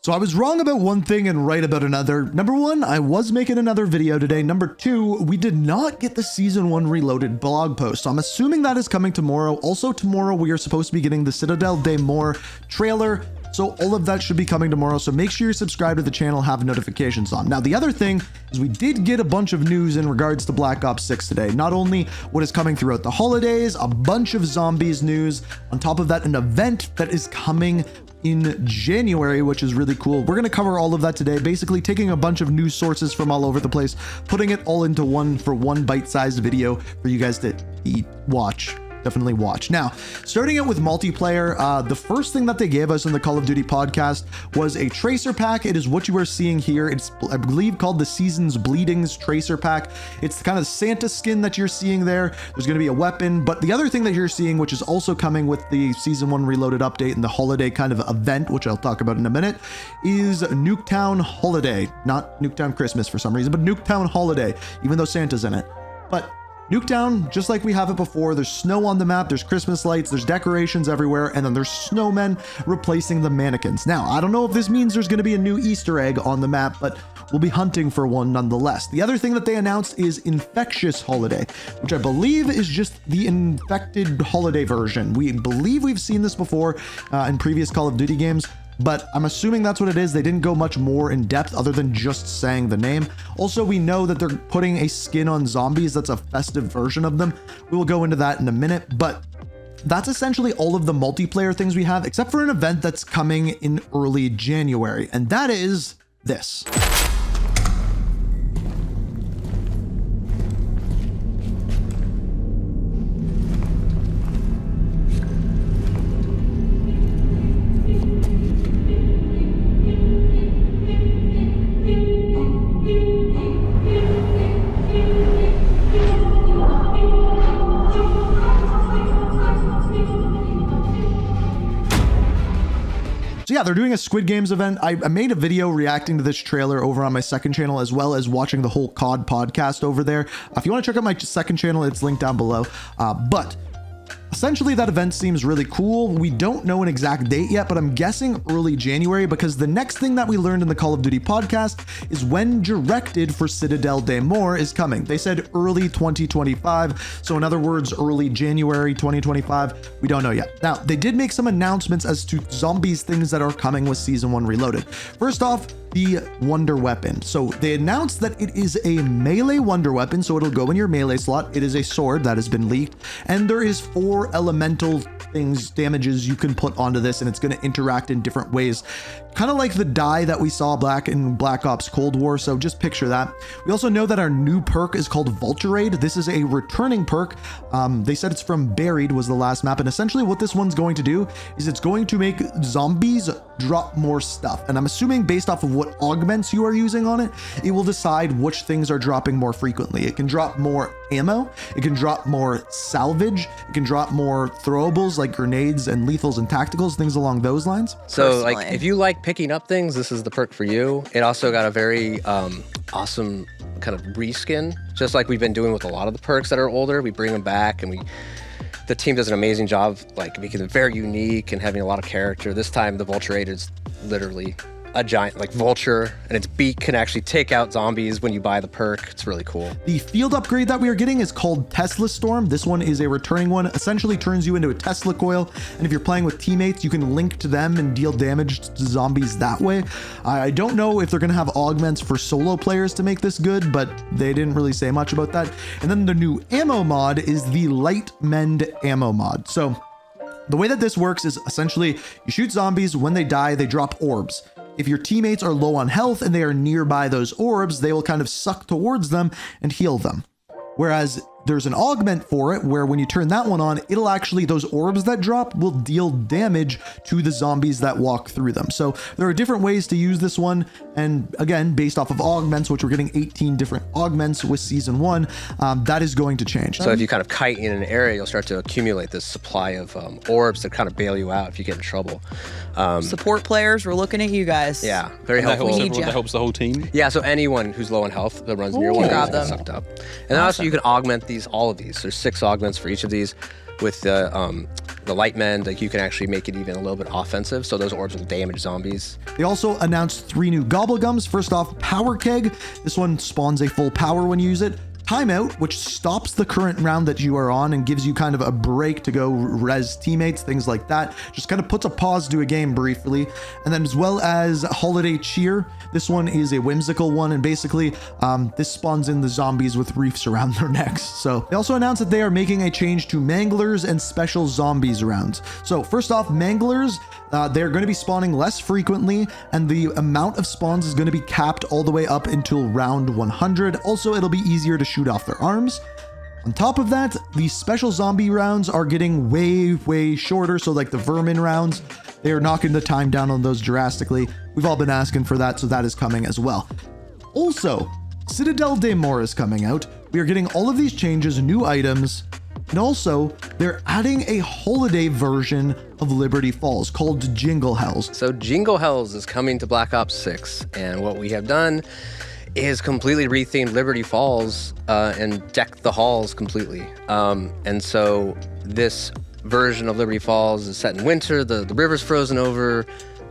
So I was wrong about one thing and right about another. Number one, I was making another video today. Number two, we did not get the Season 1 Reloaded blog post. So I'm assuming that is coming tomorrow. Also tomorrow, we are supposed to be getting the Citadel Day More trailer. So all of that should be coming tomorrow. So make sure you're subscribed to the channel, have notifications on. Now, the other thing is we did get a bunch of news in regards to Black Ops 6 today. Not only what is coming throughout the holidays, a bunch of zombies news. On top of that, an event that is coming in January, which is really cool. We're going to cover all of that today, basically taking a bunch of news sources from all over the place, putting it all into one bite-sized video for you guys to watch. Definitely watch. Now, starting out with multiplayer, the first thing that they gave us in the Call of Duty podcast was a Tracer pack. It is what you are seeing here. It's, I believe, called the Season's Bleedings Tracer pack. It's the kind of Santa skin that you're seeing there. There's going to be a weapon, but the other thing that you're seeing, which is also coming with the Season 1 Reloaded update and the holiday kind of event, which I'll talk about in a minute, is Nuketown Holiday. Not Nuketown Christmas for some reason, but Nuketown Holiday, even though Santa's in it. But Nuketown, just like we have it before, there's snow on the map, there's Christmas lights, there's decorations everywhere, and then there's snowmen replacing the mannequins. Now, I don't know if this means there's going to be a new Easter egg on the map, but we'll be hunting for one nonetheless. The other thing that they announced is Infectious Holiday, which I believe is just the infected holiday version. We believe we've seen this before in previous Call of Duty games, but I'm assuming that's what it is. They didn't go much more in depth other than just saying the name. Also, we know that they're putting a skin on zombies that's a festive version of them. We will go into that in a minute, but that's essentially all of the multiplayer things we have, except for an event that's coming in early January, and that is this. So yeah, they're doing a Squid Games event. I made a video reacting to this trailer over on my second channel, as well as watching the whole COD podcast over there. If you want to check out my second channel, it's linked down below. But essentially, that event seems really cool. We don't know an exact date yet, but I'm guessing early January, because the next thing that we learned in the Call of Duty podcast is when directed for Citadel Day More is coming. They said early 2025. So in other words, early January 2025. We don't know yet. Now, they did make some announcements as to zombies things that are coming with Season 1 Reloaded. First off, the Wonder Weapon. So they announced that it is a melee Wonder Weapon, so it'll go in your melee slot. It is a sword that has been leaked, and there is 4 elemental things, damages you can put onto this, and it's going to interact in different ways, kind of like the die that we saw in Black Ops Cold War. So just picture that. We also know that our new perk is called Vulturade. This is a returning perk. They said it's from Buried was the last map, and essentially what this one's going to do is it's going to make zombies drop more stuff, and I'm assuming based off of what augments you are using on it, it will decide which things are dropping more frequently. It can drop more ammo, it can drop more salvage, it can drop more throwables like grenades and lethals and tacticals, things along those lines. So like if you like picking up things, this is the perk for you. It also got a very awesome kind of reskin, just like we've been doing with a lot of the perks that are older. We bring them back, and the team does an amazing job like making it very unique and having a lot of character. This time the Vulturade is literally a giant like vulture, and its beak can actually take out zombies when you buy the perk. It's really cool. The field upgrade that we are getting is called Tesla Storm. This one is a returning one, essentially turns you into a Tesla coil, and if you're playing with teammates, you can link to them and deal damage to zombies that way. I don't know if they're going to have augments for solo players to make this good, but they didn't really say much about that. And then the new ammo mod is the Light Mend ammo mod. So the way that this works is essentially you shoot zombies. When they die, they drop orbs. If your teammates are low on health and they are nearby those orbs, they will kind of suck towards them and heal them. Whereas there's an augment for it where when you turn that one on, it'll actually, those orbs that drop will deal damage to the zombies that walk through them. So there are different ways to use this one. And again, based off of augments, which we're getting 18 different augments with Season 1, that is going to change. So if you kind of kite in an area, you'll start to accumulate this supply of orbs that kind of bail you out if you get in trouble. Support players, we're looking at you guys. Yeah, very helpful. That helps the whole team. Yeah, so anyone who's low on health that runs near one gets sucked up. And then also you can augment all of these. There's 6 augments for each of these with the the light men, like you can actually make it even a little bit offensive. So those orbs will damage zombies. They also announced 3 new Gobblegums. First off, Power Keg. This one spawns a full power when you use it. Timeout, which stops the current round that you are on and gives you kind of a break to go res teammates, things like that. Just kind of puts a pause to a game briefly. And then as well as Holiday Cheer. This one is a whimsical one, and basically this spawns in the zombies with reefs around their necks. So they also announced that they are making a change to Manglers and special zombies rounds. So first off, Manglers, they're going to be spawning less frequently, and the amount of spawns is going to be capped all the way up until round 100. Also, it'll be easier to shoot off their arms. On top of that, the special zombie rounds are getting way shorter. So like the vermin rounds, they are knocking the time down on those drastically. We've all been asking for that, so that is coming as well. Also, Citadel des Morts is coming out. We are getting all of these changes, new items, and also they're adding a holiday version of Liberty Falls called Jingle Hells. So Jingle Hells is coming to Black Ops 6, and what we have done is completely rethemed Liberty Falls and decked the halls completely. And so this version of Liberty Falls is set in winter. The river's frozen over,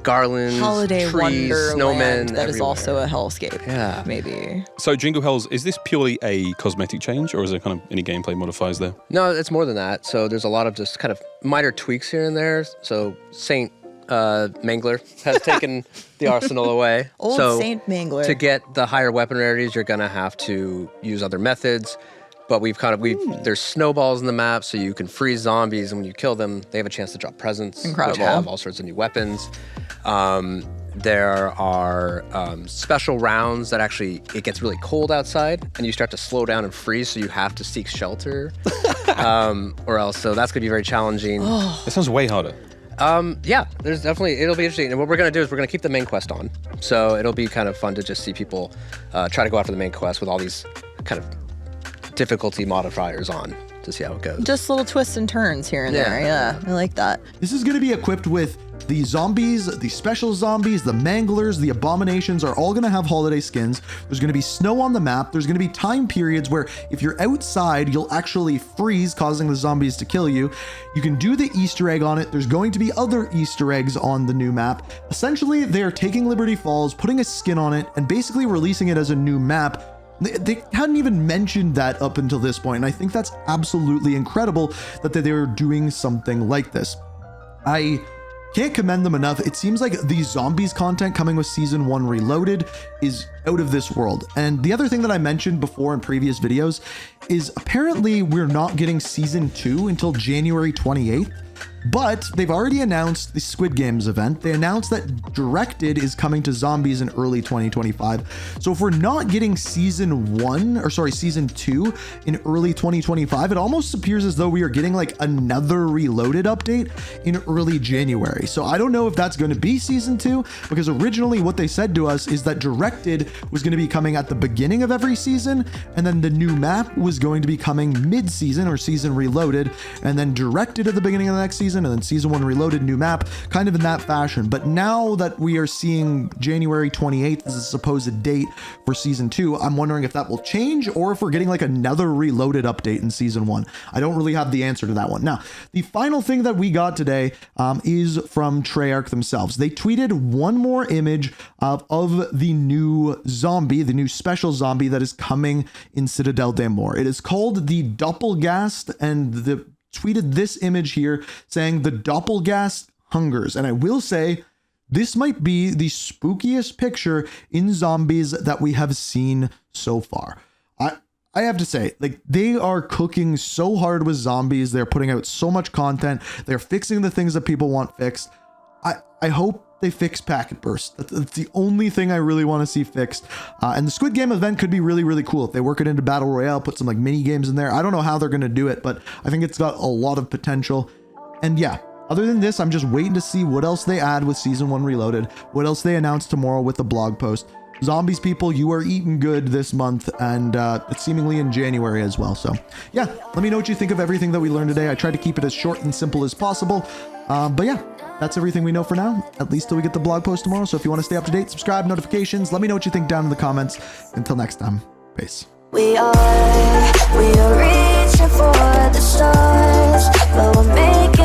garlands, Holiday trees, snowmen. That is everywhere. also a hellscape. Yeah. Maybe. So Jingle Hells, is this purely a cosmetic change, or is there kind of any gameplay modifiers there? No, it's more than that. So there's a lot of just kind of minor tweaks here and there. So Saint Mangler has taken the arsenal away. Old so Saint Mangler. To get the higher weapon rarities, you're gonna have to use other methods. But there's snowballs in the map, so you can freeze zombies, and when you kill them, they have a chance to drop presents, Incredible. which have all sorts of new weapons. There are special rounds that actually, it gets really cold outside, and you start to slow down and freeze, so you have to seek shelter, or else. So that's gonna be very challenging. It sounds way harder. Yeah, it'll be interesting. And what we're gonna do is we're gonna keep the main quest on. So it'll be kind of fun to just see people try to go after the main quest with all these kind of difficulty modifiers on to see how it goes. Just little twists and turns here and there. Yeah, I like that. This is going to be equipped with the zombies, the special zombies, the manglers, the abominations are all going to have holiday skins. There's going to be snow on the map. There's going to be time periods where if you're outside, you'll actually freeze, causing the zombies to kill you. You can do the Easter egg on it. There's going to be other Easter eggs on the new map. Essentially, they're taking Liberty Falls, putting a skin on it, and basically releasing it as a new map. They hadn't even mentioned that up until this point, and I think that's absolutely incredible that they're doing something like this. I can't commend them enough. It seems like the zombies content coming with Season 1 Reloaded is out of this world. And the other thing that I mentioned before in previous videos is apparently we're not getting Season 2 until January 28th. But they've already announced the Squid Games event. They announced that Directed is coming to zombies in early 2025. So if we're not getting season 2 in early 2025, it almost appears as though we are getting like another Reloaded update in early January. So I don't know if that's going to be season 2, because originally what they said to us is that Directed was going to be coming at the beginning of every season, and then the new map was going to be coming mid-season or season Reloaded, and then Directed at the beginning of the next season, and then Season 1 Reloaded, new map, kind of in that fashion. But now that we are seeing January 28th as a supposed date for Season 2, I'm wondering if that will change or if we're getting like another Reloaded update in Season 1. I don't really have the answer to that one. Now, the final thing that we got today is from Treyarch themselves. They tweeted one more image of the new zombie, the new special zombie that is coming in Citadel des Morts. It is called the Doppelgast, and the tweeted this image here saying the Doppelgast hungers. And I will say, this might be the spookiest picture in zombies that we have seen so far. I have to say, like, they are cooking so hard with zombies. They're putting out so much content. They're fixing the things that people want fixed. I hope they fix packet burst. That's the only thing I really want to see fixed. And the Squid Game event could be really, really cool if they work it into Battle Royale, put some like mini games in there. I don't know how they're going to do it, but I think it's got a lot of potential. And yeah, other than this, I'm just waiting to see what else they add with Season 1 Reloaded, what else they announce tomorrow with the blog post. Zombies, people, you are eating good this month, and it's seemingly in January as well. So yeah, let me know what you think of everything that we learned today. I tried to keep it as short and simple as possible. But yeah, that's everything we know for now, at least till we get the blog post tomorrow. So if you want to stay up to date, subscribe, notifications, let me know what you think down in the comments. Until next time, peace. We are reaching for the stars, but we're making